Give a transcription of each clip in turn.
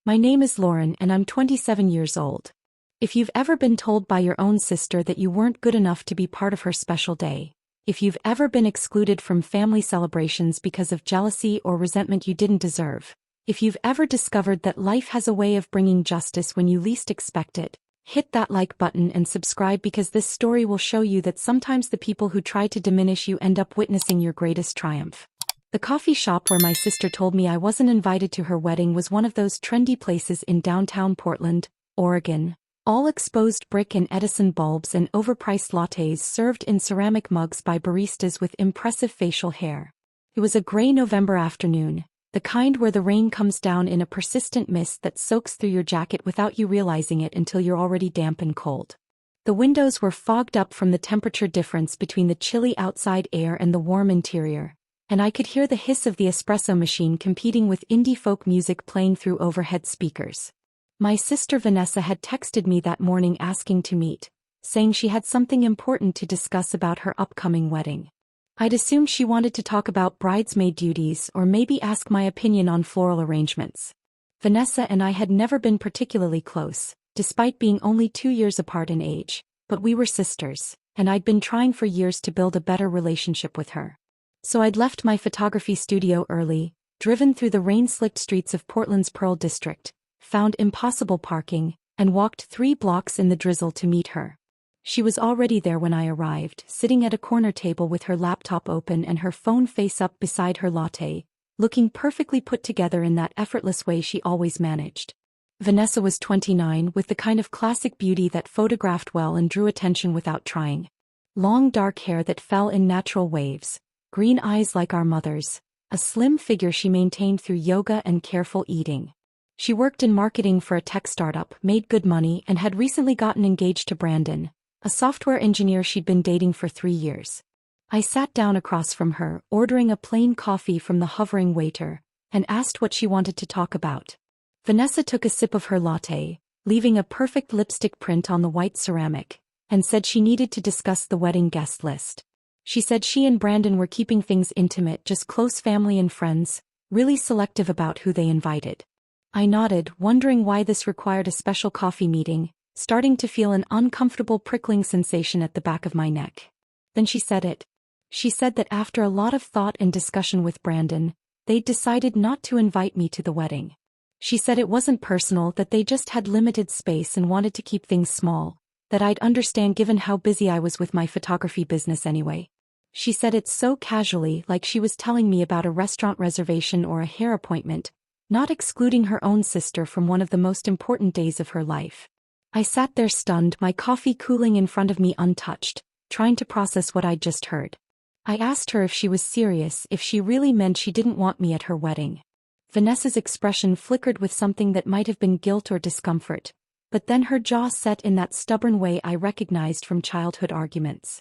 My name is Lauren and I'm 27 years old. If you've ever been told by your own sister that you weren't good enough to be part of her special day, if you've ever been excluded from family celebrations because of jealousy or resentment you didn't deserve, if you've ever discovered that life has a way of bringing justice when you least expect it, hit that like button and subscribe because this story will show you that sometimes the people who try to diminish you end up witnessing your greatest triumph. The coffee shop where my sister told me I wasn't invited to her wedding was one of those trendy places in downtown Portland, Oregon. All exposed brick and Edison bulbs and overpriced lattes served in ceramic mugs by baristas with impressive facial hair. It was a gray November afternoon, the kind where the rain comes down in a persistent mist that soaks through your jacket without you realizing it until you're already damp and cold. The windows were fogged up from the temperature difference between the chilly outside air and the warm interior, and I could hear the hiss of the espresso machine competing with indie folk music playing through overhead speakers. My sister Vanessa had texted me that morning asking to meet, saying she had something important to discuss about her upcoming wedding. I'd assumed she wanted to talk about bridesmaid duties or maybe ask my opinion on floral arrangements. Vanessa and I had never been particularly close, despite being only 2 years apart in age, but we were sisters, and I'd been trying for years to build a better relationship with her. So I'd left my photography studio early, driven through the rain-slicked streets of Portland's Pearl District, found impossible parking, and walked 3 blocks in the drizzle to meet her. She was already there when I arrived, sitting at a corner table with her laptop open and her phone face up beside her latte, looking perfectly put together in that effortless way she always managed. Vanessa was 29 with the kind of classic beauty that photographed well and drew attention without trying. Long dark hair that fell in natural waves, green eyes like our mother's, a slim figure she maintained through yoga and careful eating. She worked in marketing for a tech startup, made good money, and had recently gotten engaged to Brandon, a software engineer she'd been dating for 3 years. I sat down across from her, ordering a plain coffee from the hovering waiter, and asked what she wanted to talk about. Vanessa took a sip of her latte, leaving a perfect lipstick print on the white ceramic, and said she needed to discuss the wedding guest list. She said she and Brandon were keeping things intimate, just close family and friends, really selective about who they invited. I nodded, wondering why this required a special coffee meeting, starting to feel an uncomfortable prickling sensation at the back of my neck. Then she said it. She said that after a lot of thought and discussion with Brandon, they'd decided not to invite me to the wedding. She said it wasn't personal, that they just had limited space and wanted to keep things small, that I'd understand given how busy I was with my photography business anyway. She said it so casually, like she was telling me about a restaurant reservation or a hair appointment, not excluding her own sister from one of the most important days of her life. I sat there stunned, my coffee cooling in front of me untouched, trying to process what I'd just heard. I asked her if she was serious, if she really meant she didn't want me at her wedding. Vanessa's expression flickered with something that might have been guilt or discomfort, but then her jaw set in that stubborn way I recognized from childhood arguments.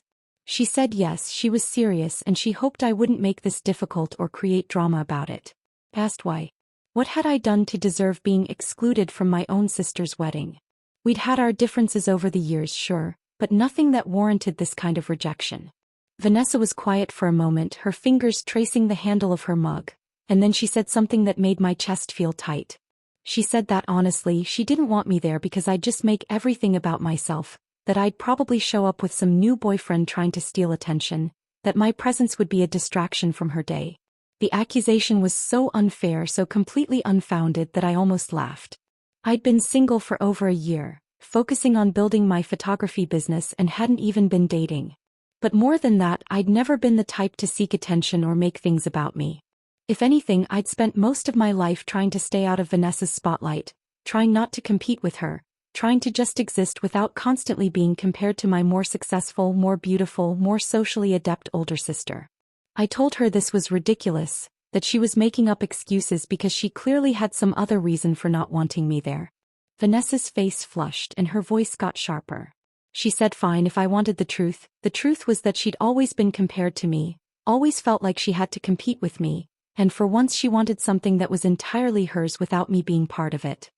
She said yes, she was serious and she hoped I wouldn't make this difficult or create drama about it. Asked why. What had I done to deserve being excluded from my own sister's wedding? We'd had our differences over the years, sure, but nothing that warranted this kind of rejection. Vanessa was quiet for a moment, her fingers tracing the handle of her mug, and then she said something that made my chest feel tight. She said that honestly, she didn't want me there because I'd just make everything about myself, that I'd probably show up with some new boyfriend trying to steal attention, that my presence would be a distraction from her day. The accusation was so unfair, so completely unfounded that I almost laughed. I'd been single for over a year, focusing on building my photography business and hadn't even been dating. But more than that, I'd never been the type to seek attention or make things about me. If anything, I'd spent most of my life trying to stay out of Vanessa's spotlight, trying not to compete with her, trying to just exist without constantly being compared to my more successful, more beautiful, more socially adept older sister. I told her this was ridiculous, that she was making up excuses because she clearly had some other reason for not wanting me there. Vanessa's face flushed and her voice got sharper. She said fine if I wanted the truth. The truth was that she'd always been compared to me, always felt like she had to compete with me, and for once she wanted something that was entirely hers without me being part of it.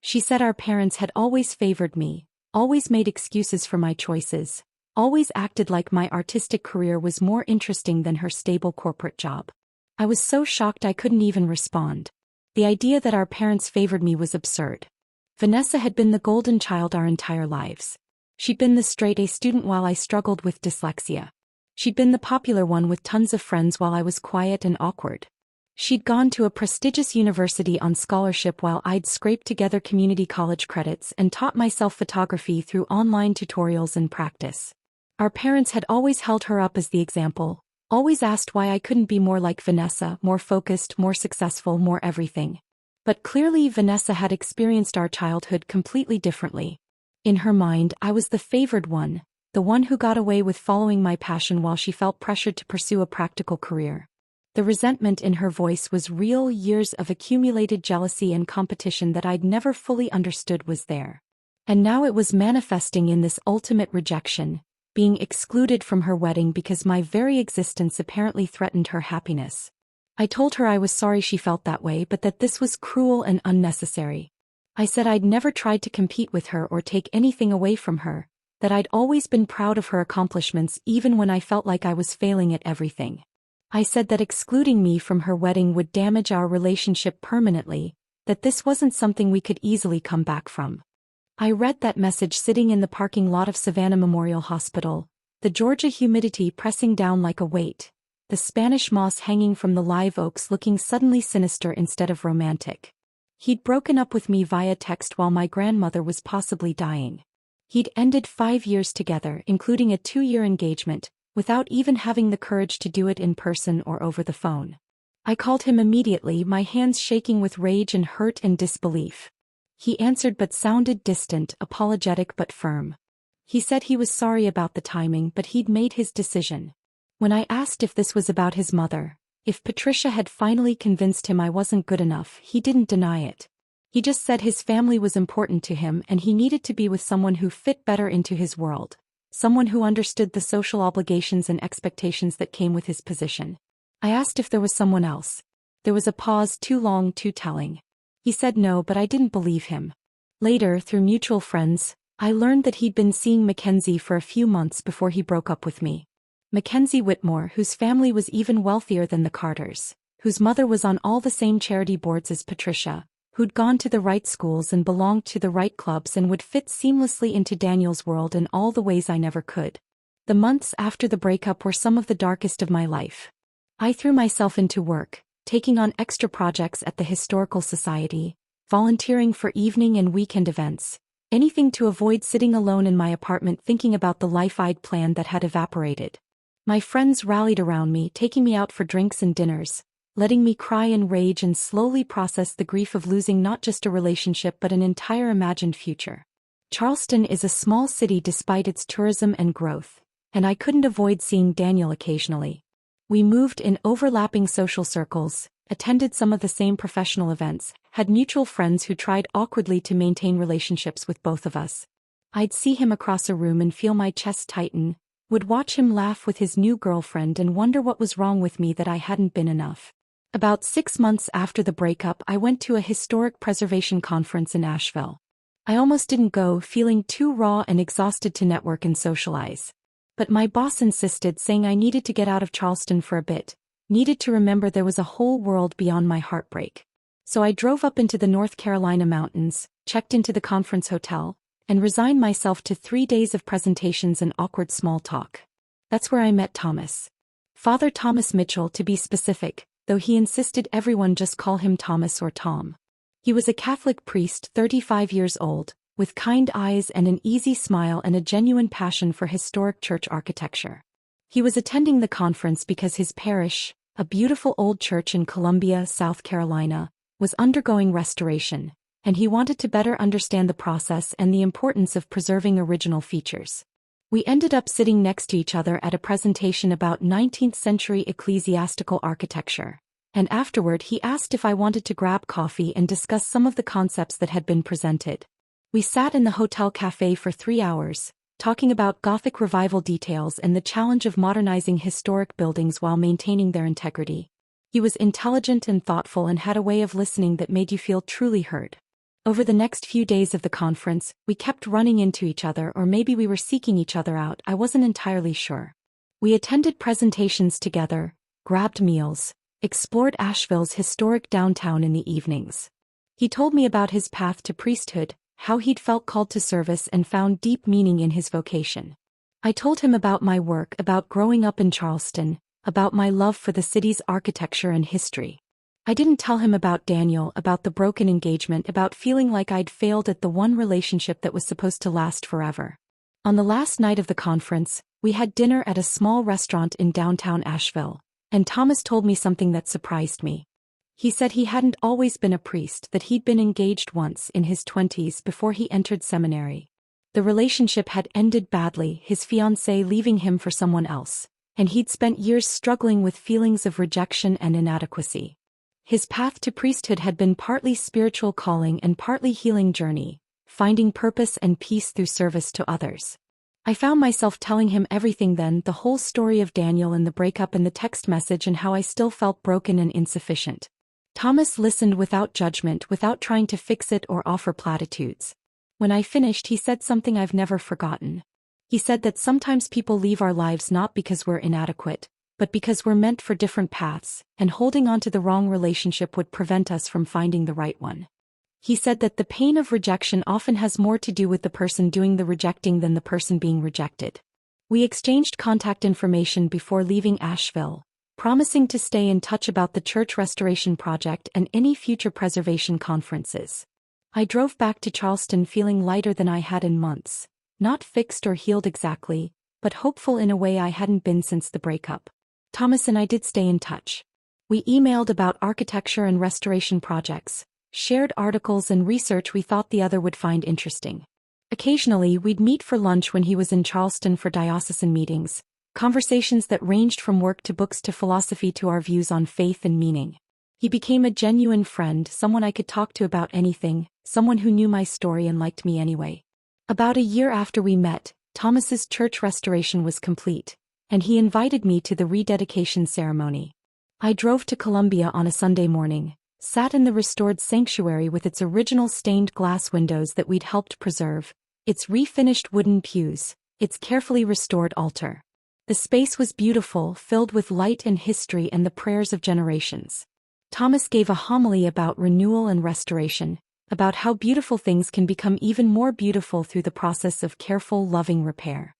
She said our parents had always favored me, always made excuses for my choices, always acted like my artistic career was more interesting than her stable corporate job. I was so shocked I couldn't even respond. The idea that our parents favored me was absurd. Vanessa had been the golden child our entire lives. She'd been the straight-A student while I struggled with dyslexia. She'd been the popular one with tons of friends while I was quiet and awkward. She'd gone to a prestigious university on scholarship while I'd scraped together community college credits and taught myself photography through online tutorials and practice. Our parents had always held her up as the example, always asked why I couldn't be more like Vanessa, more focused, more successful, more everything. But clearly Vanessa had experienced our childhood completely differently. In her mind, I was the favored one, the one who got away with following my passion while she felt pressured to pursue a practical career. The resentment in her voice was real. Years of accumulated jealousy and competition that I'd never fully understood was there. And now it was manifesting in this ultimate rejection, being excluded from her wedding because my very existence apparently threatened her happiness. I told her I was sorry she felt that way, but that this was cruel and unnecessary. I said I'd never tried to compete with her or take anything away from her, that I'd always been proud of her accomplishments even when I felt like I was failing at everything. I said that excluding me from her wedding would damage our relationship permanently, that this wasn't something we could easily come back from. I read that message sitting in the parking lot of Savannah Memorial Hospital, the Georgia humidity pressing down like a weight, the Spanish moss hanging from the live oaks looking suddenly sinister instead of romantic. He'd broken up with me via text while my grandmother was possibly dying. He'd ended 5 years together, including a 2-year engagement, without even having the courage to do it in person or over the phone. I called him immediately, my hands shaking with rage and hurt and disbelief. He answered but sounded distant, apologetic but firm. He said he was sorry about the timing, but he'd made his decision. When I asked if this was about his mother, if Patricia had finally convinced him I wasn't good enough, he didn't deny it. He just said his family was important to him and he needed to be with someone who fit better into his world. Someone who understood the social obligations and expectations that came with his position. I asked if there was someone else. There was a pause, too long, too telling. He said no, but I didn't believe him. Later, through mutual friends, I learned that he'd been seeing Mackenzie for a few months before he broke up with me. Mackenzie Whitmore, whose family was even wealthier than the Carters, whose mother was on all the same charity boards as Patricia, who'd gone to the right schools and belonged to the right clubs and would fit seamlessly into Daniel's world in all the ways I never could. The months after the breakup were some of the darkest of my life. I threw myself into work, taking on extra projects at the Historical Society, volunteering for evening and weekend events, anything to avoid sitting alone in my apartment thinking about the life I'd planned that had evaporated. My friends rallied around me, taking me out for drinks and dinners, letting me cry and rage and slowly process the grief of losing not just a relationship but an entire imagined future. Charleston is a small city despite its tourism and growth, and I couldn't avoid seeing Daniel occasionally. We moved in overlapping social circles, attended some of the same professional events, had mutual friends who tried awkwardly to maintain relationships with both of us. I'd see him across a room and feel my chest tighten, would watch him laugh with his new girlfriend and wonder what was wrong with me that I hadn't been enough. About 6 months after the breakup, I went to a historic preservation conference in Asheville. I almost didn't go, feeling too raw and exhausted to network and socialize. But my boss insisted, saying I needed to get out of Charleston for a bit, needed to remember there was a whole world beyond my heartbreak. So I drove up into the North Carolina mountains, checked into the conference hotel, and resigned myself to 3 days of presentations and awkward small talk. That's where I met Thomas. Father Thomas Mitchell, to be specific, though he insisted everyone just call him Thomas or Tom. He was a Catholic priest, 35 years old, with kind eyes and an easy smile and a genuine passion for historic church architecture. He was attending the conference because his parish, a beautiful old church in Columbia, South Carolina, was undergoing restoration, and he wanted to better understand the process and the importance of preserving original features. We ended up sitting next to each other at a presentation about 19th century ecclesiastical architecture, and afterward he asked if I wanted to grab coffee and discuss some of the concepts that had been presented. We sat in the hotel cafe for 3 hours, talking about Gothic revival details and the challenge of modernizing historic buildings while maintaining their integrity. He was intelligent and thoughtful and had a way of listening that made you feel truly heard. Over the next few days of the conference, we kept running into each other, or maybe we were seeking each other out, I wasn't entirely sure. We attended presentations together, grabbed meals, explored Asheville's historic downtown in the evenings. He told me about his path to priesthood, how he'd felt called to service and found deep meaning in his vocation. I told him about my work, about growing up in Charleston, about my love for the city's architecture and history. I didn't tell him about Daniel, about the broken engagement, about feeling like I'd failed at the one relationship that was supposed to last forever. On the last night of the conference, we had dinner at a small restaurant in downtown Asheville, and Thomas told me something that surprised me. He said he hadn't always been a priest, that he'd been engaged once in his 20s before he entered seminary. The relationship had ended badly, his fiancée leaving him for someone else, and he'd spent years struggling with feelings of rejection and inadequacy. His path to priesthood had been partly spiritual calling and partly healing journey, finding purpose and peace through service to others. I found myself telling him everything then, the whole story of Daniel and the breakup and the text message and how I still felt broken and insufficient. Thomas listened without judgment, without trying to fix it or offer platitudes. When I finished, he said something I've never forgotten. He said that sometimes people leave our lives not because we're inadequate, but because we're meant for different paths, and holding on to the wrong relationship would prevent us from finding the right one. He said that the pain of rejection often has more to do with the person doing the rejecting than the person being rejected. We exchanged contact information before leaving Asheville, promising to stay in touch about the church restoration project and any future preservation conferences. I drove back to Charleston feeling lighter than I had in months, not fixed or healed exactly, but hopeful in a way I hadn't been since the breakup. Thomas and I did stay in touch. We emailed about architecture and restoration projects, shared articles and research we thought the other would find interesting. Occasionally, we'd meet for lunch when he was in Charleston for diocesan meetings, conversations that ranged from work to books to philosophy to our views on faith and meaning. He became a genuine friend, someone I could talk to about anything, someone who knew my story and liked me anyway. About a year after we met, Thomas's church restoration was complete, and he invited me to the rededication ceremony. I drove to Columbia on a Sunday morning, sat in the restored sanctuary with its original stained glass windows that we'd helped preserve, its refinished wooden pews, its carefully restored altar. The space was beautiful, filled with light and history and the prayers of generations. Thomas gave a homily about renewal and restoration, about how beautiful things can become even more beautiful through the process of careful, loving repair.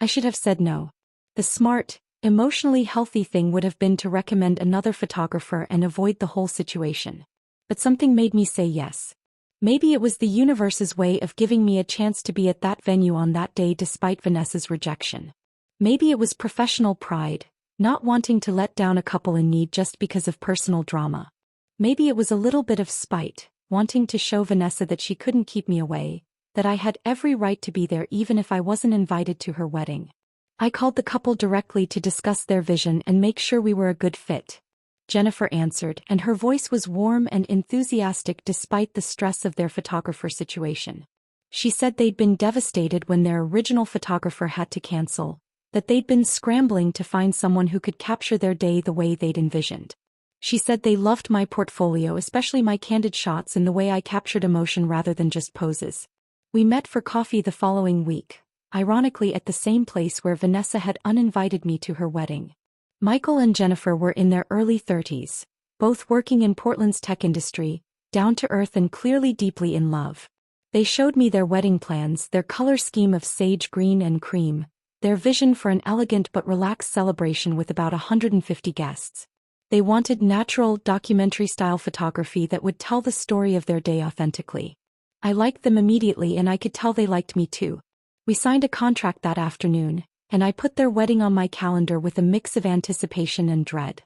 I should have said no. The smart, emotionally healthy thing would have been to recommend another photographer and avoid the whole situation. But something made me say yes. Maybe it was the universe's way of giving me a chance to be at that venue on that day despite Vanessa's rejection. Maybe it was professional pride, not wanting to let down a couple in need just because of personal drama. Maybe it was a little bit of spite, wanting to show Vanessa that she couldn't keep me away, that I had every right to be there even if I wasn't invited to her wedding. I called the couple directly to discuss their vision and make sure we were a good fit. Jennifer answered, and her voice was warm and enthusiastic despite the stress of their photographer situation. She said they'd been devastated when their original photographer had to cancel, that they'd been scrambling to find someone who could capture their day the way they'd envisioned. She said they loved my portfolio, especially my candid shots and the way I captured emotion rather than just poses. We met for coffee the following week, ironically at the same place where Vanessa had uninvited me to her wedding. Michael and Jennifer were in their early 30s, both working in Portland's tech industry, down to earth and clearly deeply in love. They showed me their wedding plans, their color scheme of sage green and cream, their vision for an elegant but relaxed celebration with about 150 guests. They wanted natural, documentary-style photography that would tell the story of their day authentically. I liked them immediately and I could tell they liked me too. We signed a contract that afternoon, and I put their wedding on my calendar with a mix of anticipation and dread.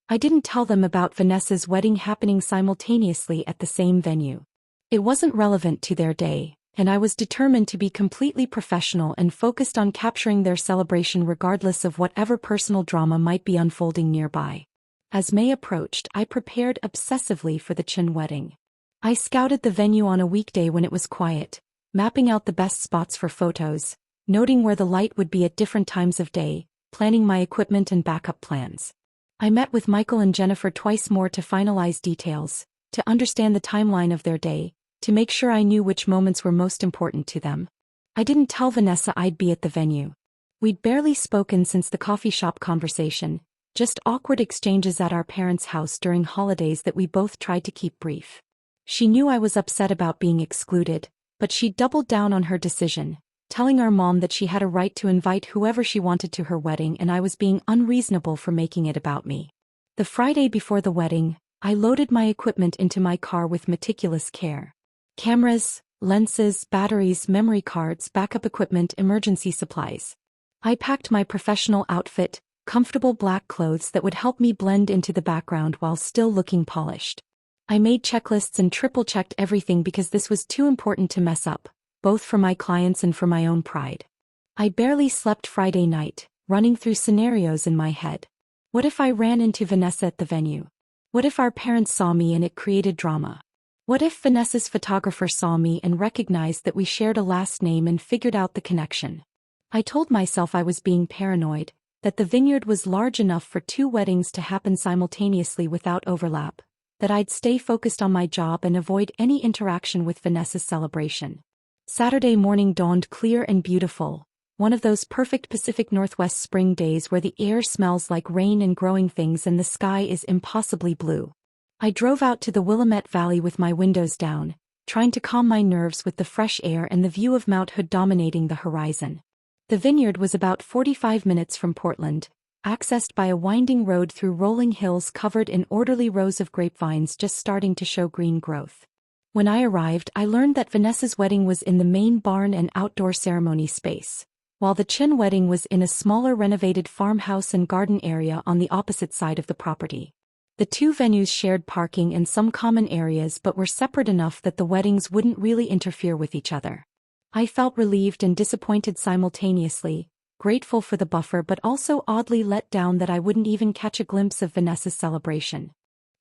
I didn't tell them about Vanessa's wedding happening simultaneously at the same venue. It wasn't relevant to their day, and I was determined to be completely professional and focused on capturing their celebration regardless of whatever personal drama might be unfolding nearby. As May approached, I prepared obsessively for the Chin wedding. I scouted the venue on a weekday when it was quiet, mapping out the best spots for photos, noting where the light would be at different times of day, planning my equipment and backup plans. I met with Michael and Jennifer twice more to finalize details, to understand the timeline of their day, to make sure I knew which moments were most important to them. I didn't tell Vanessa I'd be at the venue. We'd barely spoken since the coffee shop conversation, Just awkward exchanges at our parents' house during holidays that we both tried to keep brief. She knew I was upset about being excluded, but she doubled down on her decision, telling our mom that she had a right to invite whoever she wanted to her wedding and I was being unreasonable for making it about me. The Friday before the wedding, I loaded my equipment into my car with meticulous care. Cameras, lenses, batteries, memory cards, backup equipment, emergency supplies. I packed my professional outfit, comfortable black clothes that would help me blend into the background while still looking polished. I made checklists and triple-checked everything because this was too important to mess up, both for my clients and for my own pride. I barely slept Friday night, running through scenarios in my head. What if I ran into Vanessa at the venue? What if our parents saw me and it created drama? What if Vanessa's photographer saw me and recognized that we shared a last name and figured out the connection? I told myself I was being paranoid, that the vineyard was large enough for 2 weddings to happen simultaneously without overlap, that I'd stay focused on my job and avoid any interaction with Vanessa's celebration. Saturday morning dawned clear and beautiful, one of those perfect Pacific Northwest spring days where the air smells like rain and growing things and the sky is impossibly blue. I drove out to the Willamette Valley with my windows down, trying to calm my nerves with the fresh air and the view of Mount Hood dominating the horizon. The vineyard was about 45 minutes from Portland, accessed by a winding road through rolling hills covered in orderly rows of grapevines just starting to show green growth. When I arrived, I learned that Vanessa's wedding was in the main barn and outdoor ceremony space, while the Chin wedding was in a smaller renovated farmhouse and garden area on the opposite side of the property. The 2 venues shared parking and some common areas but were separate enough that the weddings wouldn't really interfere with each other. I felt relieved and disappointed simultaneously, grateful for the buffer but also oddly let down that I wouldn't even catch a glimpse of Vanessa's celebration.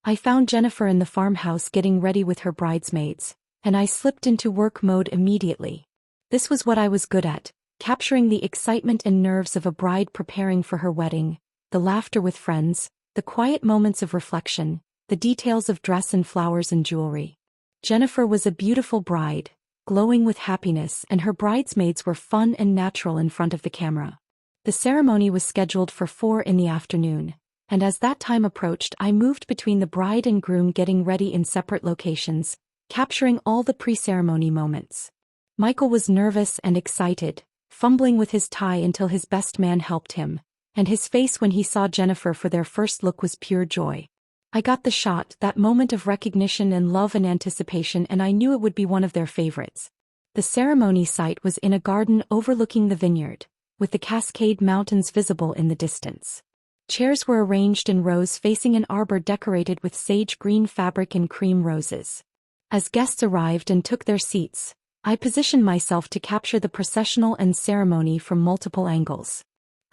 I found Jennifer in the farmhouse getting ready with her bridesmaids, and I slipped into work mode immediately. This was what I was good at, capturing the excitement and nerves of a bride preparing for her wedding, the laughter with friends, the quiet moments of reflection, the details of dress and flowers and jewelry. Jennifer was a beautiful bride, glowing with happiness, and her bridesmaids were fun and natural in front of the camera. The ceremony was scheduled for 4 in the afternoon, and as that time approached I moved between the bride and groom getting ready in separate locations, capturing all the pre-ceremony moments. Michael was nervous and excited, fumbling with his tie until his best man helped him, and his face when he saw Jennifer for their first look was pure joy. I got the shot, that moment of recognition and love and anticipation, and I knew it would be one of their favorites. The ceremony site was in a garden overlooking the vineyard, with the Cascade Mountains visible in the distance. Chairs were arranged in rows facing an arbor decorated with sage green fabric and cream roses. As guests arrived and took their seats, I positioned myself to capture the processional and ceremony from multiple angles.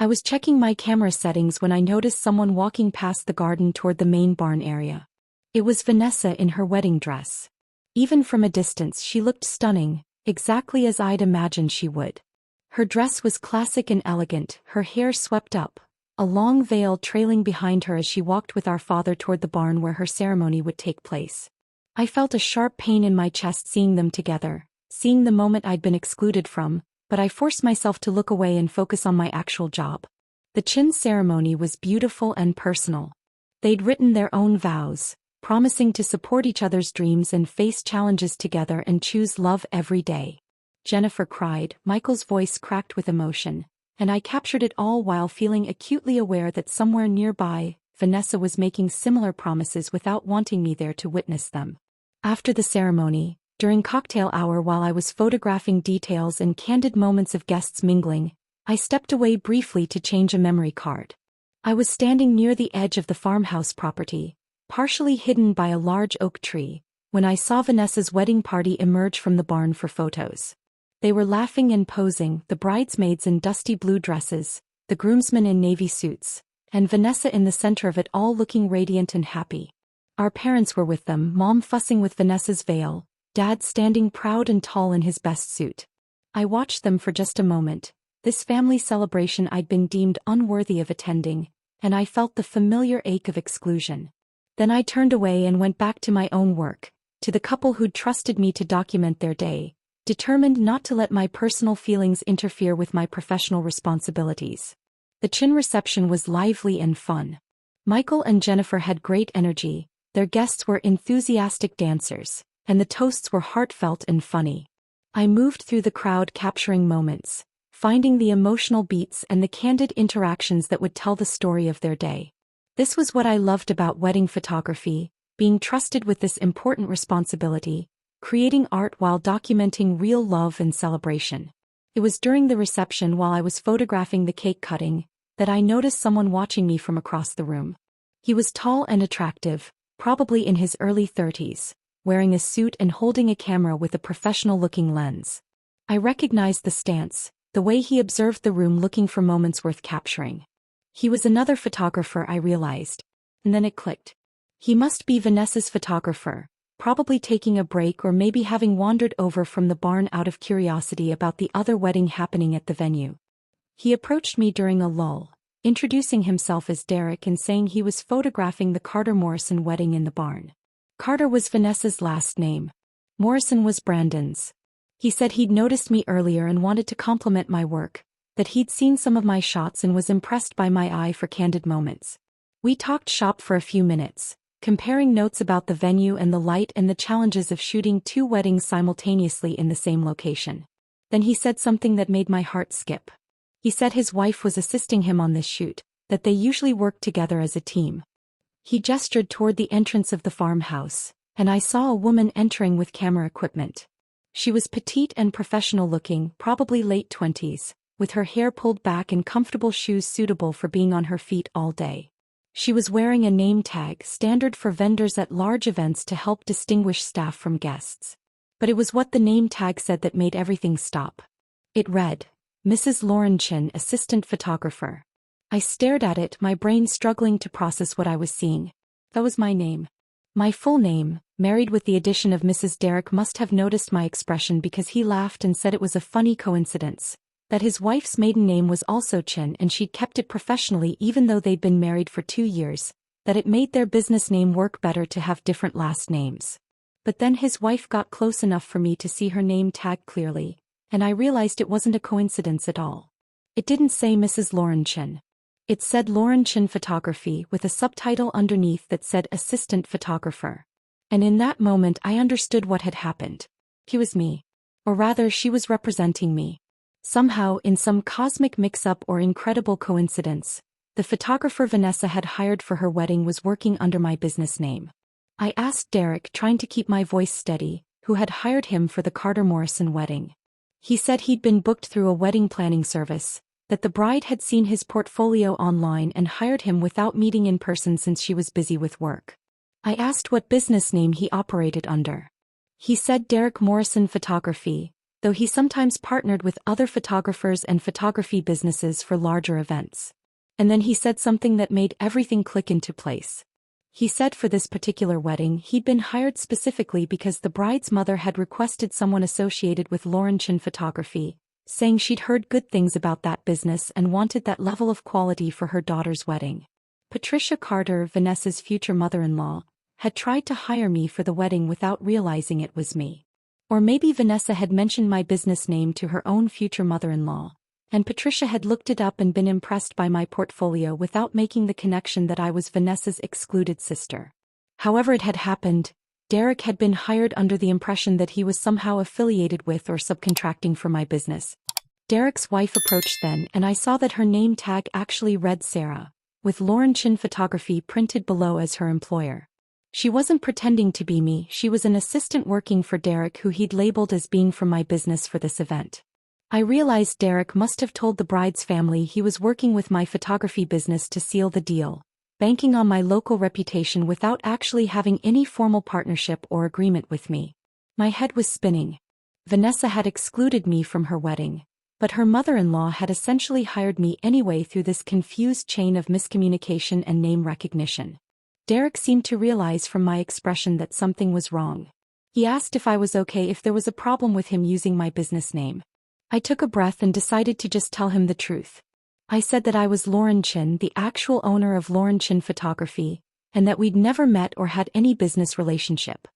I was checking my camera settings when I noticed someone walking past the garden toward the main barn area. It was Vanessa in her wedding dress. Even from a distance she looked stunning, exactly as I'd imagined she would. Her dress was classic and elegant, her hair swept up, a long veil trailing behind her as she walked with our father toward the barn where her ceremony would take place. I felt a sharp pain in my chest seeing them together, seeing the moment I'd been excluded from, but I forced myself to look away and focus on my actual job. The Chin ceremony was beautiful and personal. They'd written their own vows, promising to support each other's dreams and face challenges together and choose love every day. Jennifer cried, Michael's voice cracked with emotion, and I captured it all while feeling acutely aware that somewhere nearby, Vanessa was making similar promises without wanting me there to witness them. After the ceremony, during cocktail hour while I was photographing details and candid moments of guests mingling, I stepped away briefly to change a memory card. I was standing near the edge of the farmhouse property, partially hidden by a large oak tree, when I saw Vanessa's wedding party emerge from the barn for photos. They were laughing and posing, the bridesmaids in dusty blue dresses, the groomsmen in navy suits, and Vanessa in the center of it all looking radiant and happy. Our parents were with them, Mom fussing with Vanessa's veil, Dad standing proud and tall in his best suit. I watched them for just a moment, this family celebration I'd been deemed unworthy of attending, and I felt the familiar ache of exclusion. Then I turned away and went back to my own work, to the couple who'd trusted me to document their day, determined not to let my personal feelings interfere with my professional responsibilities. The Chin reception was lively and fun. Michael and Jennifer had great energy, their guests were enthusiastic dancers, and the toasts were heartfelt and funny. I moved through the crowd capturing moments, finding the emotional beats and the candid interactions that would tell the story of their day. This was what I loved about wedding photography, being trusted with this important responsibility, creating art while documenting real love and celebration. It was during the reception while I was photographing the cake cutting that I noticed someone watching me from across the room. He was tall and attractive, probably in his early 30s, wearing a suit and holding a camera with a professional-looking lens. I recognized the stance, the way he observed the room looking for moments worth capturing. He was another photographer, I realized. And then it clicked. He must be Vanessa's photographer, probably taking a break or maybe having wandered over from the barn out of curiosity about the other wedding happening at the venue. He approached me during a lull, introducing himself as Derek and saying he was photographing the Carter Morrison wedding in the barn. Carter was Vanessa's last name. Morrison was Brandon's. He said he'd noticed me earlier and wanted to compliment my work, that he'd seen some of my shots and was impressed by my eye for candid moments. We talked shop for a few minutes, comparing notes about the venue and the light and the challenges of shooting two weddings simultaneously in the same location. Then he said something that made my heart skip. He said his wife was assisting him on this shoot, that they usually work together as a team. He gestured toward the entrance of the farmhouse, and I saw a woman entering with camera equipment. She was petite and professional-looking, probably late 20s, with her hair pulled back and comfortable shoes suitable for being on her feet all day. She was wearing a name tag, standard for vendors at large events to help distinguish staff from guests. But it was what the name tag said that made everything stop. It read, Mrs. Lauren Chin, Assistant Photographer. I stared at it, my brain struggling to process what I was seeing. That was my name. My full name, married with the addition of Mrs. Derek, must have noticed my expression because he laughed and said it was a funny coincidence, that his wife's maiden name was also Chin and she'd kept it professionally even though they'd been married for 2 years, that it made their business name work better to have different last names. But then his wife got close enough for me to see her name tag clearly, and I realized it wasn't a coincidence at all. It didn't say Mrs. Lauren Chin. It said Lauren Chin Photography with a subtitle underneath that said Assistant Photographer. And in that moment I understood what had happened. He was me. Or rather, she was representing me. Somehow, in some cosmic mix-up or incredible coincidence, the photographer Vanessa had hired for her wedding was working under my business name. I asked Derek, trying to keep my voice steady, who had hired him for the Carter Morrison wedding. He said he'd been booked through a wedding planning service, that the bride had seen his portfolio online and hired him without meeting in person since she was busy with work. I asked what business name he operated under. He said Derek Morrison Photography, though he sometimes partnered with other photographers and photography businesses for larger events. And then he said something that made everything click into place. He said for this particular wedding he'd been hired specifically because the bride's mother had requested someone associated with Lauren Chin Photography, saying she'd heard good things about that business and wanted that level of quality for her daughter's wedding. Patricia Carter, Vanessa's future mother-in-law, had tried to hire me for the wedding without realizing it was me. Or maybe Vanessa had mentioned my business name to her own future mother-in-law, and Patricia had looked it up and been impressed by my portfolio without making the connection that I was Vanessa's excluded sister. However it had happened, Derek had been hired under the impression that he was somehow affiliated with or subcontracting for my business. Derek's wife approached then, and I saw that her name tag actually read Sarah, with Lauren Chin Photography printed below as her employer. She wasn't pretending to be me, she was an assistant working for Derek who he'd labeled as being from my business for this event. I realized Derek must have told the bride's family he was working with my photography business to seal the deal, banking on my local reputation without actually having any formal partnership or agreement with me. My head was spinning. Vanessa had excluded me from her wedding, but her mother-in-law had essentially hired me anyway through this confused chain of miscommunication and name recognition. Derek seemed to realize from my expression that something was wrong. He asked if I was okay if there was a problem with him using my business name. I took a breath and decided to just tell him the truth. I said that I was Lauren Chin, the actual owner of Lauren Chin Photography, and that we'd never met or had any business relationship.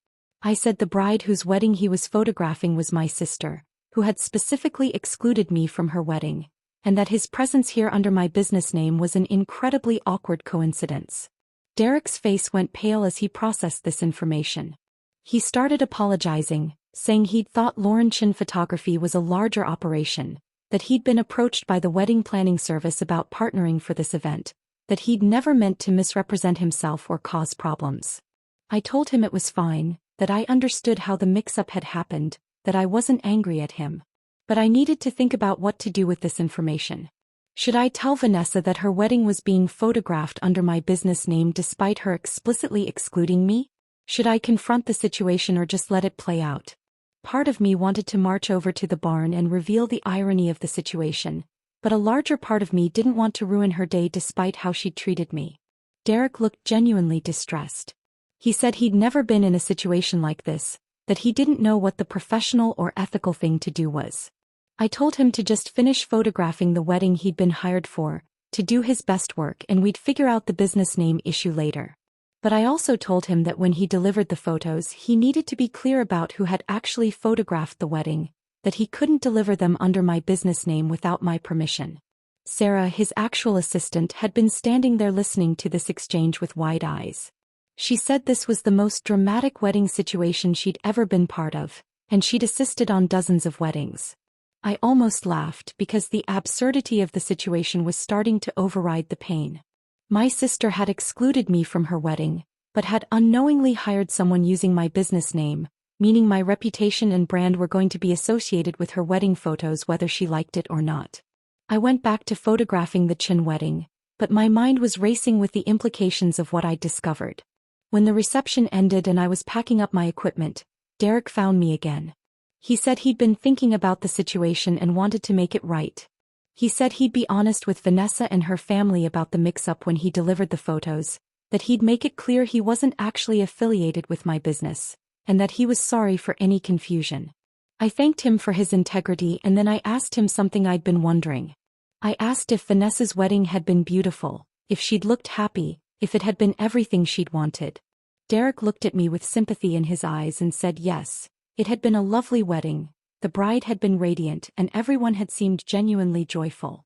I said the bride whose wedding he was photographing was my sister, who had specifically excluded me from her wedding, and that his presence here under my business name was an incredibly awkward coincidence. Derek's face went pale as he processed this information. He started apologizing, saying he'd thought Laurentian Photography was a larger operation, that he'd been approached by the wedding planning service about partnering for this event, that he'd never meant to misrepresent himself or cause problems. I told him it was fine, that I understood how the mix-up had happened, that I wasn't angry at him. But I needed to think about what to do with this information. Should I tell Vanessa that her wedding was being photographed under my business name despite her explicitly excluding me? Should I confront the situation or just let it play out? Part of me wanted to march over to the barn and reveal the irony of the situation, but a larger part of me didn't want to ruin her day despite how she'd treated me. Derek looked genuinely distressed. He said he'd never been in a situation like this, that he didn't know what the professional or ethical thing to do was. I told him to just finish photographing the wedding he'd been hired for, to do his best work, and we'd figure out the business name issue later. But I also told him that when he delivered the photos he needed to be clear about who had actually photographed the wedding, that he couldn't deliver them under my business name without my permission. Sarah, his actual assistant, had been standing there listening to this exchange with wide eyes. She said this was the most dramatic wedding situation she'd ever been part of, and she'd assisted on dozens of weddings. I almost laughed because the absurdity of the situation was starting to override the pain. My sister had excluded me from her wedding, but had unknowingly hired someone using my business name, meaning my reputation and brand were going to be associated with her wedding photos whether she liked it or not. I went back to photographing the Chin wedding, but my mind was racing with the implications of what I'd discovered. When the reception ended and I was packing up my equipment, Derek found me again. He said he'd been thinking about the situation and wanted to make it right. He said he'd be honest with Vanessa and her family about the mix-up when he delivered the photos, that he'd make it clear he wasn't actually affiliated with my business, and that he was sorry for any confusion. I thanked him for his integrity and then I asked him something I'd been wondering. I asked if Vanessa's wedding had been beautiful, if she'd looked happy, if it had been everything she'd wanted. Derek looked at me with sympathy in his eyes and said yes, it had been a lovely wedding. The bride had been radiant and everyone had seemed genuinely joyful.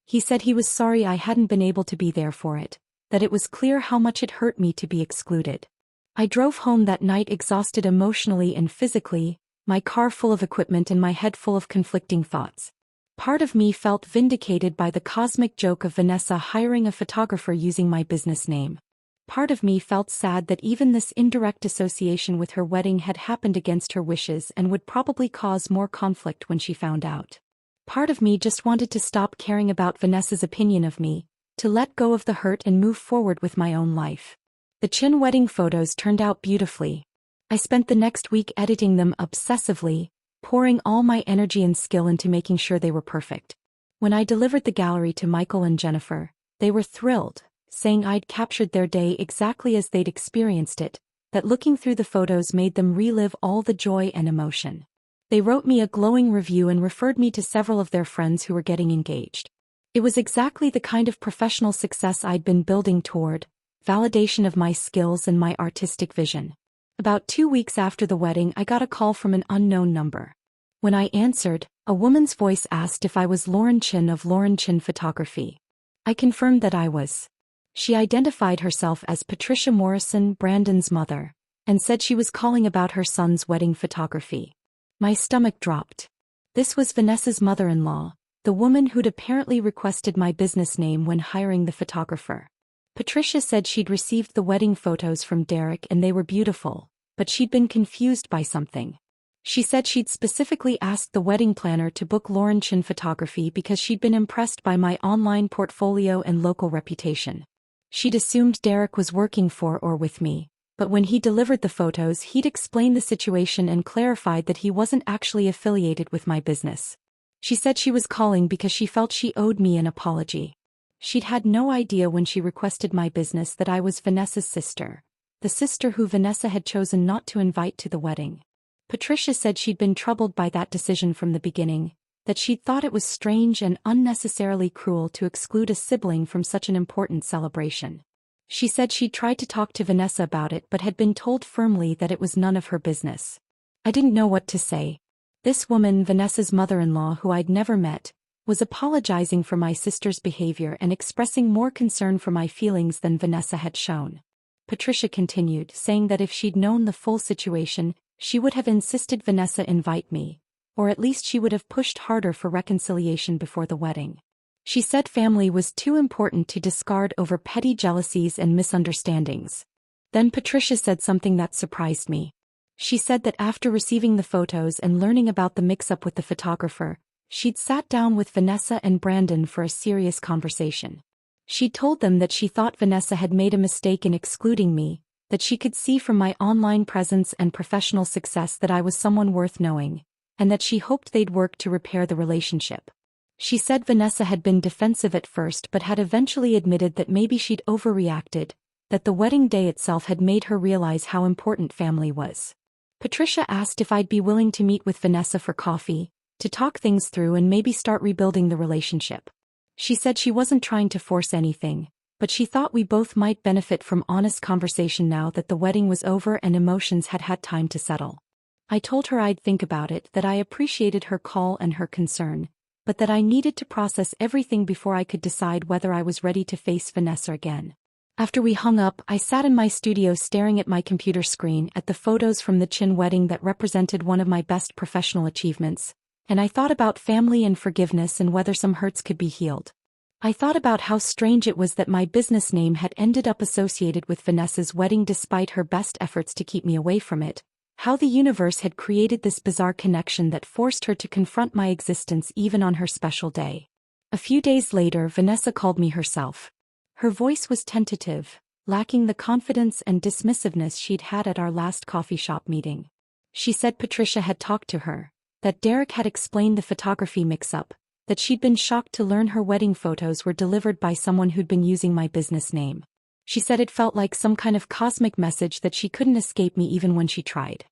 He said he was sorry I hadn't been able to be there for it, that it was clear how much it hurt me to be excluded. I drove home that night exhausted emotionally and physically, my car full of equipment and my head full of conflicting thoughts. Part of me felt vindicated by the cosmic joke of Vanessa hiring a photographer using my business name. Part of me felt sad that even this indirect association with her wedding had happened against her wishes and would probably cause more conflict when she found out. Part of me just wanted to stop caring about Vanessa's opinion of me, to let go of the hurt and move forward with my own life. The Chin wedding photos turned out beautifully. I spent the next week editing them obsessively, pouring all my energy and skill into making sure they were perfect. When I delivered the gallery to Michael and Jennifer, they were thrilled, saying I'd captured their day exactly as they'd experienced it, that looking through the photos made them relive all the joy and emotion. They wrote me a glowing review and referred me to several of their friends who were getting engaged. It was exactly the kind of professional success I'd been building toward, validation of my skills and my artistic vision. About 2 weeks after the wedding, I got a call from an unknown number. When I answered, a woman's voice asked if I was Lauren Chin of Lauren Chin Photography. I confirmed that I was. She identified herself as Patricia Morrison, Brandon's mother, and said she was calling about her son's wedding photography. My stomach dropped. This was Vanessa's mother-in-law, the woman who'd apparently requested my business name when hiring the photographer. Patricia said she'd received the wedding photos from Derek and they were beautiful, but she'd been confused by something. She said she'd specifically asked the wedding planner to book Lauren Chin Photography because she'd been impressed by my online portfolio and local reputation. She'd assumed Derek was working for or with me, but when he delivered the photos he'd explained the situation and clarified that he wasn't actually affiliated with my business. She said she was calling because she felt she owed me an apology. She'd had no idea when she requested my business that I was Vanessa's sister, the sister who Vanessa had chosen not to invite to the wedding. Patricia said she'd been troubled by that decision from the beginning, that she'd thought it was strange and unnecessarily cruel to exclude a sibling from such an important celebration. She said she'd tried to talk to Vanessa about it but had been told firmly that it was none of her business. I didn't know what to say. This woman, Vanessa's mother-in-law who I'd never met, was apologizing for my sister's behavior and expressing more concern for my feelings than Vanessa had shown. Patricia continued, saying that if she'd known the full situation, she would have insisted Vanessa invite me, or at least she would have pushed harder for reconciliation before the wedding. She said family was too important to discard over petty jealousies and misunderstandings. Then Patricia said something that surprised me. She said that after receiving the photos and learning about the mix-up with the photographer, she'd sat down with Vanessa and Brandon for a serious conversation. She told them that she thought Vanessa had made a mistake in excluding me, that she could see from my online presence and professional success that I was someone worth knowing, and that she hoped they'd work to repair the relationship. She said Vanessa had been defensive at first but had eventually admitted that maybe she'd overreacted, that the wedding day itself had made her realize how important family was. Patricia asked if I'd be willing to meet with Vanessa for coffee, to talk things through and maybe start rebuilding the relationship. She said she wasn't trying to force anything, but she thought we both might benefit from honest conversation now that the wedding was over and emotions had had time to settle. I told her I'd think about it, that I appreciated her call and her concern, but that I needed to process everything before I could decide whether I was ready to face Vanessa again. After we hung up, I sat in my studio staring at my computer screen at the photos from the Chin wedding that represented one of my best professional achievements, and I thought about family and forgiveness and whether some hurts could be healed. I thought about how strange it was that my business name had ended up associated with Vanessa's wedding despite her best efforts to keep me away from it, how the universe had created this bizarre connection that forced her to confront my existence even on her special day. A few days later, Vanessa called me herself. Her voice was tentative, lacking the confidence and dismissiveness she'd had at our last coffee shop meeting. She said Patricia had talked to her, that Derek had explained the photography mix-up, that she'd been shocked to learn her wedding photos were delivered by someone who'd been using my business name. She said it felt like some kind of cosmic message that she couldn't escape me even when she tried.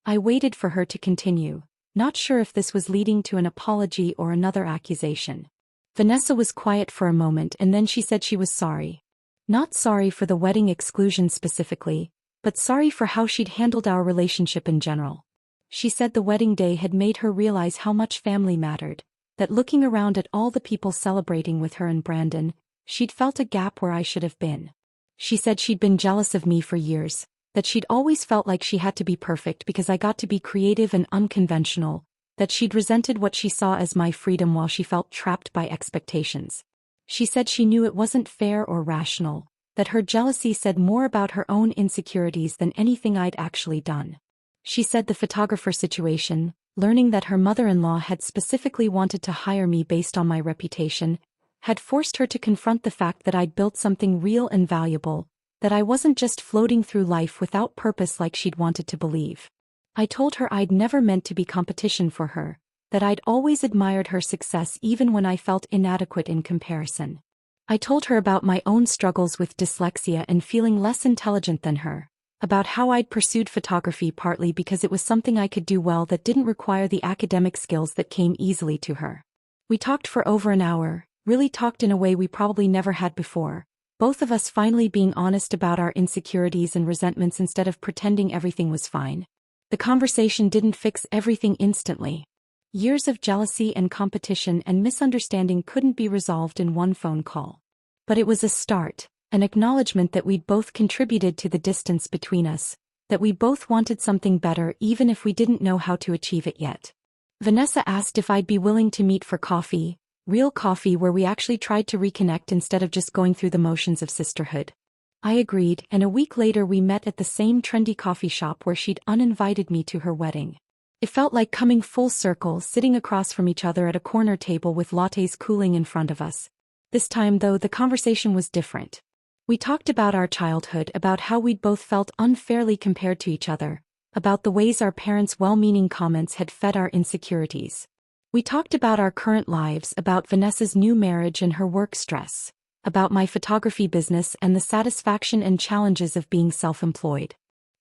I waited for her to continue, not sure if this was leading to an apology or another accusation. Vanessa was quiet for a moment and then she said she was sorry. Not sorry for the wedding exclusion specifically, but sorry for how she'd handled our relationship in general. She said the wedding day had made her realize how much family mattered, that looking around at all the people celebrating with her and Brandon, she'd felt a gap where I should have been. She said she'd been jealous of me for years, that she'd always felt like she had to be perfect because I got to be creative and unconventional, that she'd resented what she saw as my freedom while she felt trapped by expectations. She said she knew it wasn't fair or rational, that her jealousy said more about her own insecurities than anything I'd actually done. She said the photographer situation, learning that her mother-in-law had specifically wanted to hire me based on my reputation, had forced her to confront the fact that I'd built something real and valuable, that I wasn't just floating through life without purpose like she'd wanted to believe. I told her I'd never meant to be competition for her, that I'd always admired her success even when I felt inadequate in comparison. I told her about my own struggles with dyslexia and feeling less intelligent than her, about how I'd pursued photography partly because it was something I could do well that didn't require the academic skills that came easily to her. We talked for over an hour, really talked in a way we probably never had before, both of us finally being honest about our insecurities and resentments instead of pretending everything was fine. The conversation didn't fix everything instantly. Years of jealousy and competition and misunderstanding couldn't be resolved in one phone call. But it was a start, an acknowledgement that we'd both contributed to the distance between us, that we both wanted something better even if we didn't know how to achieve it yet. Vanessa asked if I'd be willing to meet for coffee, real coffee where we actually tried to reconnect instead of just going through the motions of sisterhood. I agreed, and a week later we met at the same trendy coffee shop where she'd uninvited me to her wedding. It felt like coming full circle, sitting across from each other at a corner table with lattes cooling in front of us. This time, though, the conversation was different. We talked about our childhood, about how we'd both felt unfairly compared to each other, about the ways our parents' well-meaning comments had fed our insecurities. We talked about our current lives, about Vanessa's new marriage and her work stress, about my photography business and the satisfaction and challenges of being self-employed.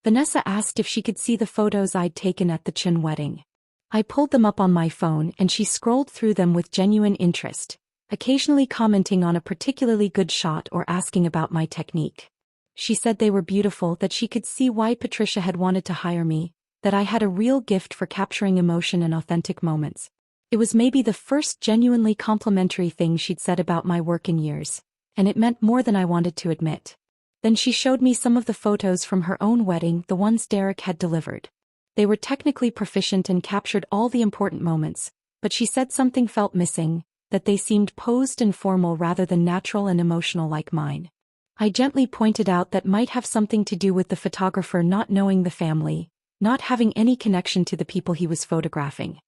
Vanessa asked if she could see the photos I'd taken at the Chin wedding. I pulled them up on my phone and she scrolled through them with genuine interest, occasionally commenting on a particularly good shot or asking about my technique. She said they were beautiful, that she could see why Patricia had wanted to hire me, that I had a real gift for capturing emotion and authentic moments. It was maybe the first genuinely complimentary thing she'd said about my work in years, and it meant more than I wanted to admit. Then she showed me some of the photos from her own wedding, the ones Derek had delivered. They were technically proficient and captured all the important moments, but she said something felt missing, that they seemed posed and formal rather than natural and emotional like mine. I gently pointed out that might have something to do with the photographer not knowing the family, not having any connection to the people he was photographing.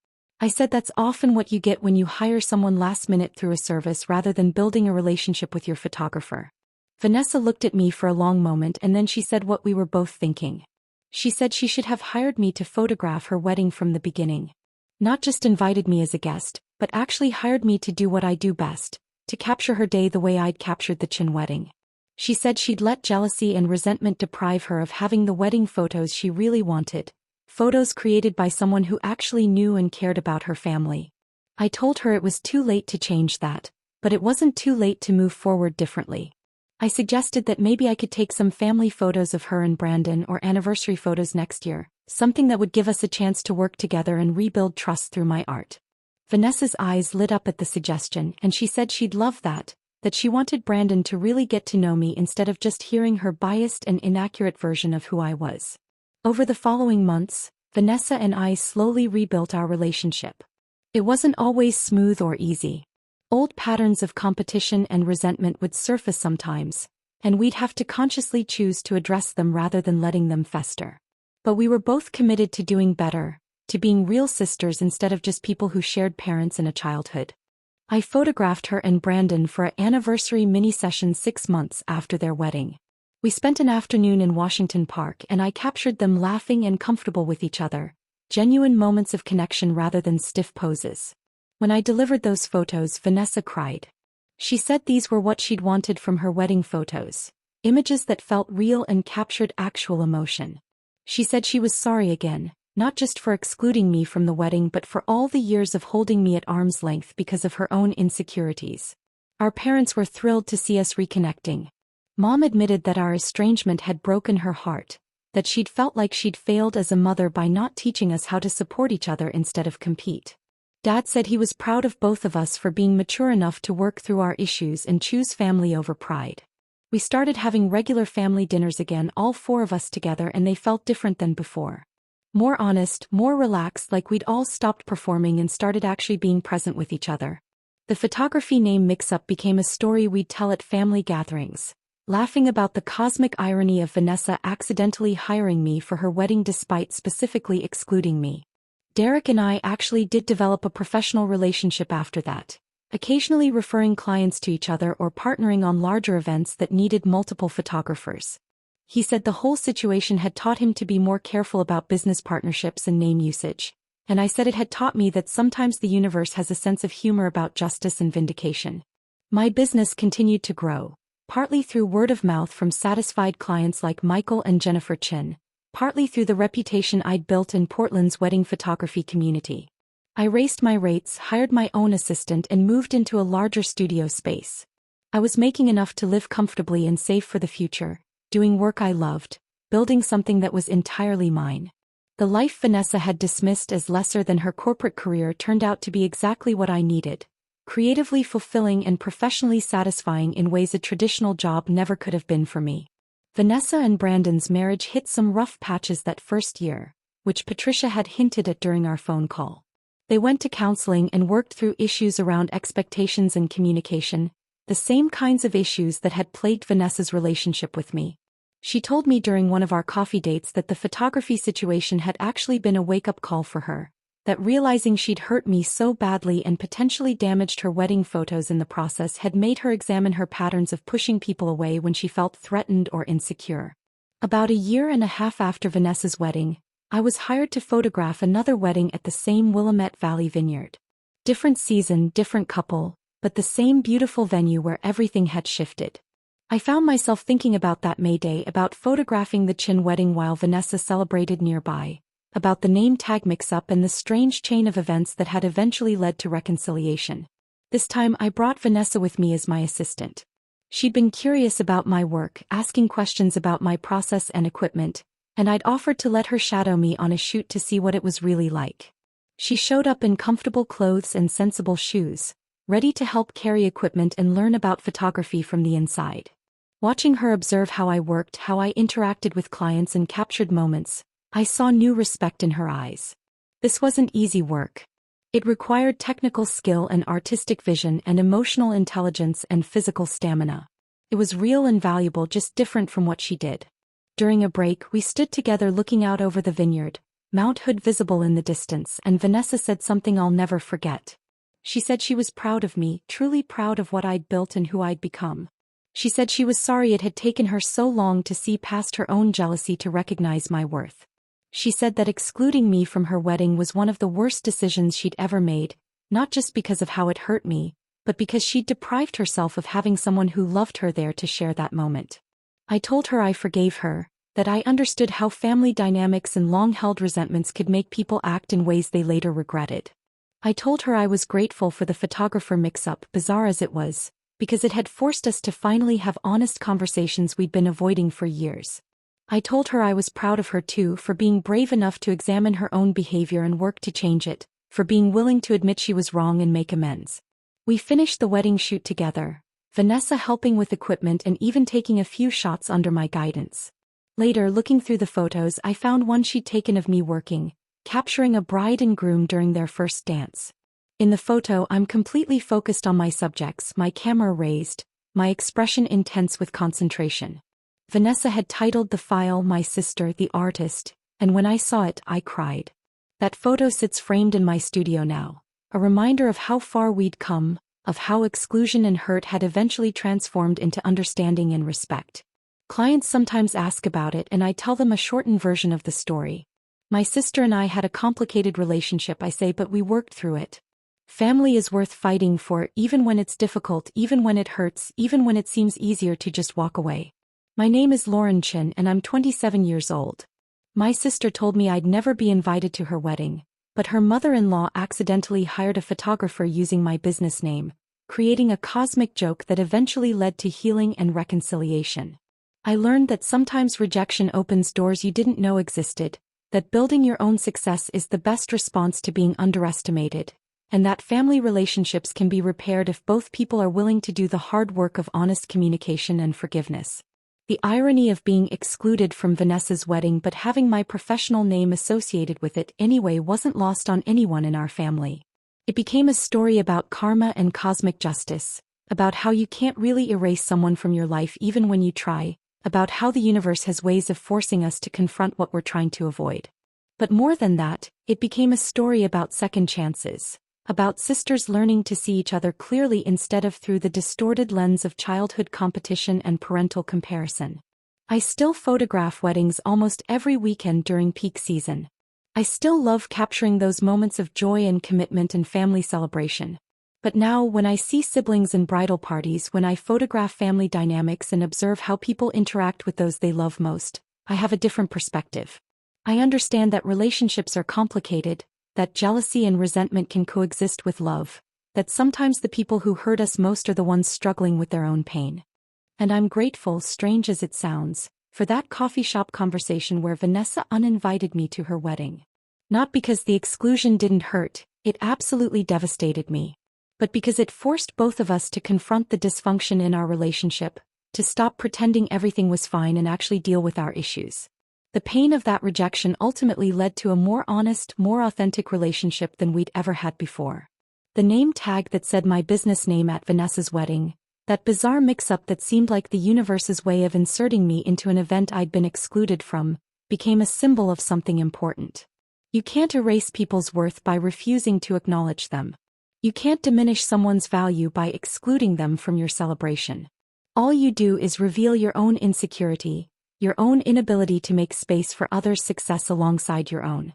I said that's often what you get when you hire someone last minute through a service rather than building a relationship with your photographer. Vanessa looked at me for a long moment and then she said what we were both thinking. She said she should have hired me to photograph her wedding from the beginning. Not just invited me as a guest, but actually hired me to do what I do best, to capture her day the way I'd captured the Chin wedding. She said she'd let jealousy and resentment deprive her of having the wedding photos she really wanted, photos created by someone who actually knew and cared about her family. I told her it was too late to change that, but it wasn't too late to move forward differently. I suggested that maybe I could take some family photos of her and Brandon or anniversary photos next year, something that would give us a chance to work together and rebuild trust through my art. Vanessa's eyes lit up at the suggestion and she said she'd love that she wanted Brandon to really get to know me instead of just hearing her biased and inaccurate version of who I was. Over the following months, Vanessa and I slowly rebuilt our relationship. It wasn't always smooth or easy. Old patterns of competition and resentment would surface sometimes, and we'd have to consciously choose to address them rather than letting them fester. But we were both committed to doing better, to being real sisters instead of just people who shared parents and a childhood. I photographed her and Brandon for an anniversary mini-session 6 months after their wedding. We spent an afternoon in Washington Park and I captured them laughing and comfortable with each other, genuine moments of connection rather than stiff poses. When I delivered those photos, Vanessa cried. She said these were what she'd wanted from her wedding photos, images that felt real and captured actual emotion. She said she was sorry again, not just for excluding me from the wedding but for all the years of holding me at arm's length because of her own insecurities. Our parents were thrilled to see us reconnecting. Mom admitted that our estrangement had broken her heart, that she'd felt like she'd failed as a mother by not teaching us how to support each other instead of compete. Dad said he was proud of both of us for being mature enough to work through our issues and choose family over pride. We started having regular family dinners again, all 4 of us together, and they felt different than before. More honest, more relaxed, like we'd all stopped performing and started actually being present with each other. The photography name mix-up became a story we'd tell at family gatherings, laughing about the cosmic irony of Vanessa accidentally hiring me for her wedding despite specifically excluding me. Derek and I actually did develop a professional relationship after that, occasionally referring clients to each other or partnering on larger events that needed multiple photographers. He said the whole situation had taught him to be more careful about business partnerships and name usage, and I said it had taught me that sometimes the universe has a sense of humor about justice and vindication. My business continued to grow, partly through word of mouth from satisfied clients like Michael and Jennifer Chin, partly through the reputation I'd built in Portland's wedding photography community. I raised my rates, hired my own assistant, and moved into a larger studio space. I was making enough to live comfortably and save for the future, doing work I loved, building something that was entirely mine. The life Vanessa had dismissed as lesser than her corporate career turned out to be exactly what I needed, creatively fulfilling and professionally satisfying in ways a traditional job never could have been for me. Vanessa and Brandon's marriage hit some rough patches that first year, which Patricia had hinted at during our phone call. They went to counseling and worked through issues around expectations and communication, the same kinds of issues that had plagued Vanessa's relationship with me. She told me during one of our coffee dates that the photography situation had actually been a wake-up call for her, that realizing she'd hurt me so badly and potentially damaged her wedding photos in the process had made her examine her patterns of pushing people away when she felt threatened or insecure. About a year and a half after Vanessa's wedding, I was hired to photograph another wedding at the same Willamette Valley vineyard. Different season, different couple, but the same beautiful venue where everything had shifted. I found myself thinking about that May Day, about photographing the Chin wedding while Vanessa celebrated nearby, about the name tag mix-up and the strange chain of events that had eventually led to reconciliation. This time I brought Vanessa with me as my assistant. She'd been curious about my work, asking questions about my process and equipment, and I'd offered to let her shadow me on a shoot to see what it was really like. She showed up in comfortable clothes and sensible shoes, ready to help carry equipment and learn about photography from the inside. Watching her observe how I worked, how I interacted with clients and captured moments, I saw new respect in her eyes. This wasn't easy work. It required technical skill and artistic vision and emotional intelligence and physical stamina. It was real and valuable, just different from what she did. During a break, we stood together looking out over the vineyard, Mount Hood visible in the distance, and Vanessa said something I'll never forget. She said she was proud of me, truly proud of what I'd built and who I'd become. She said she was sorry it had taken her so long to see past her own jealousy to recognize my worth. She said that excluding me from her wedding was one of the worst decisions she'd ever made, not just because of how it hurt me, but because she'd deprived herself of having someone who loved her there to share that moment. I told her I forgave her, that I understood how family dynamics and long-held resentments could make people act in ways they later regretted. I told her I was grateful for the photographer mix-up, bizarre as it was, because it had forced us to finally have honest conversations we'd been avoiding for years. I told her I was proud of her too, for being brave enough to examine her own behavior and work to change it, for being willing to admit she was wrong and make amends. We finished the wedding shoot together, Vanessa helping with equipment and even taking a few shots under my guidance. Later, looking through the photos, I found one she'd taken of me working, capturing a bride and groom during their first dance. In the photo, I'm completely focused on my subjects, my camera raised, my expression intense with concentration. Vanessa had titled the file "My Sister, the Artist," and when I saw it, I cried. That photo sits framed in my studio now, a reminder of how far we'd come, of how exclusion and hurt had eventually transformed into understanding and respect. Clients sometimes ask about it, and I tell them a shortened version of the story. My sister and I had a complicated relationship, I say, but we worked through it. Family is worth fighting for, even when it's difficult, even when it hurts, even when it seems easier to just walk away. My name is Lauren Chin and I'm 27 years old. My sister told me I'd never be invited to her wedding, but her mother-in-law accidentally hired a photographer using my business name, creating a cosmic joke that eventually led to healing and reconciliation. I learned that sometimes rejection opens doors you didn't know existed, that building your own success is the best response to being underestimated, and that family relationships can be repaired if both people are willing to do the hard work of honest communication and forgiveness. The irony of being excluded from Vanessa's wedding but having my professional name associated with it anyway wasn't lost on anyone in our family. It became a story about karma and cosmic justice, about how you can't really erase someone from your life even when you try, about how the universe has ways of forcing us to confront what we're trying to avoid. But more than that, it became a story about second chances, about sisters learning to see each other clearly instead of through the distorted lens of childhood competition and parental comparison. I still photograph weddings almost every weekend during peak season. I still love capturing those moments of joy and commitment and family celebration. But now, when I see siblings in bridal parties, when I photograph family dynamics and observe how people interact with those they love most, I have a different perspective. I understand that relationships are complicated, that jealousy and resentment can coexist with love, that sometimes the people who hurt us most are the ones struggling with their own pain. And I'm grateful, strange as it sounds, for that coffee shop conversation where Vanessa uninvited me to her wedding. Not because the exclusion didn't hurt, it absolutely devastated me, but because it forced both of us to confront the dysfunction in our relationship, to stop pretending everything was fine and actually deal with our issues. The pain of that rejection ultimately led to a more honest, more authentic relationship than we'd ever had before. The name tag that said my business name at Vanessa's wedding, that bizarre mix-up that seemed like the universe's way of inserting me into an event I'd been excluded from, became a symbol of something important. You can't erase people's worth by refusing to acknowledge them. You can't diminish someone's value by excluding them from your celebration. All you do is reveal your own insecurity, your own inability to make space for others' success alongside your own.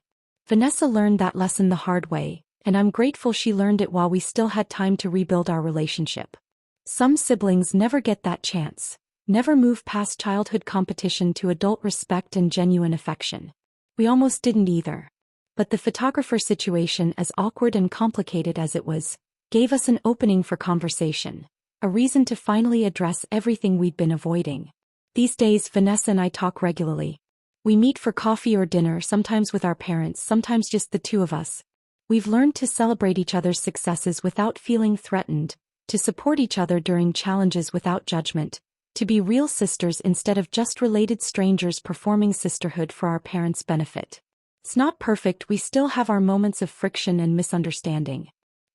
Vanessa learned that lesson the hard way, and I'm grateful she learned it while we still had time to rebuild our relationship. Some siblings never get that chance, never move past childhood competition to adult respect and genuine affection. We almost didn't either. But the photographer situation, as awkward and complicated as it was, gave us an opening for conversation, a reason to finally address everything we'd been avoiding. These days, Vanessa and I talk regularly. We meet for coffee or dinner, sometimes with our parents, sometimes just the two of us. We've learned to celebrate each other's successes without feeling threatened, to support each other during challenges without judgment, To be real sisters instead of just related strangers performing sisterhood for our parents' benefit. It's not perfect, we still have our moments of friction and misunderstanding.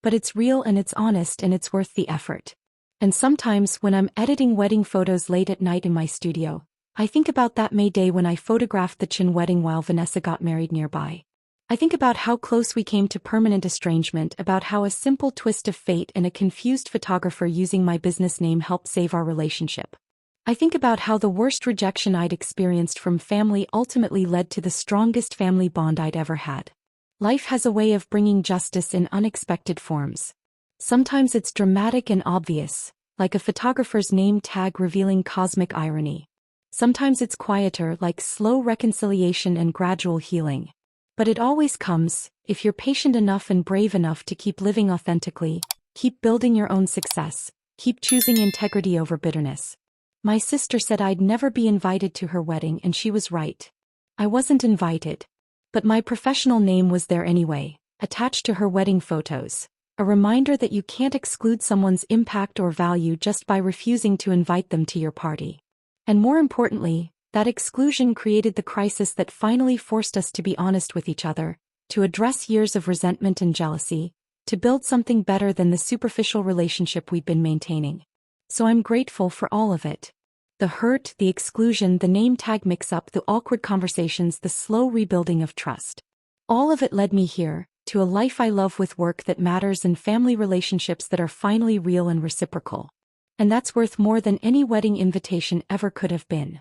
But it's real and it's honest and it's worth the effort. And sometimes when I'm editing wedding photos late at night in my studio, I think about that May day when I photographed the Chin wedding while Vanessa got married nearby. I think about how close we came to permanent estrangement, about how a simple twist of fate and a confused photographer using my business name helped save our relationship. I think about how the worst rejection I'd experienced from family ultimately led to the strongest family bond I'd ever had. Life has a way of bringing justice in unexpected forms. Sometimes it's dramatic and obvious, like a photographer's name tag revealing cosmic irony. Sometimes it's quieter, like slow reconciliation and gradual healing. But it always comes, if you're patient enough and brave enough to keep living authentically, keep building your own success, keep choosing integrity over bitterness. My sister said I'd never be invited to her wedding, and she was right. I wasn't invited. But my professional name was there anyway, attached to her wedding photos. A reminder that you can't exclude someone's impact or value just by refusing to invite them to your party. And more importantly, that exclusion created the crisis that finally forced us to be honest with each other, to address years of resentment and jealousy, to build something better than the superficial relationship we'd been maintaining. So I'm grateful for all of it. The hurt, the exclusion, the name tag mix-up, the awkward conversations, the slow rebuilding of trust. All of it led me here, to a life I love with work that matters and family relationships that are finally real and reciprocal. And that's worth more than any wedding invitation ever could have been.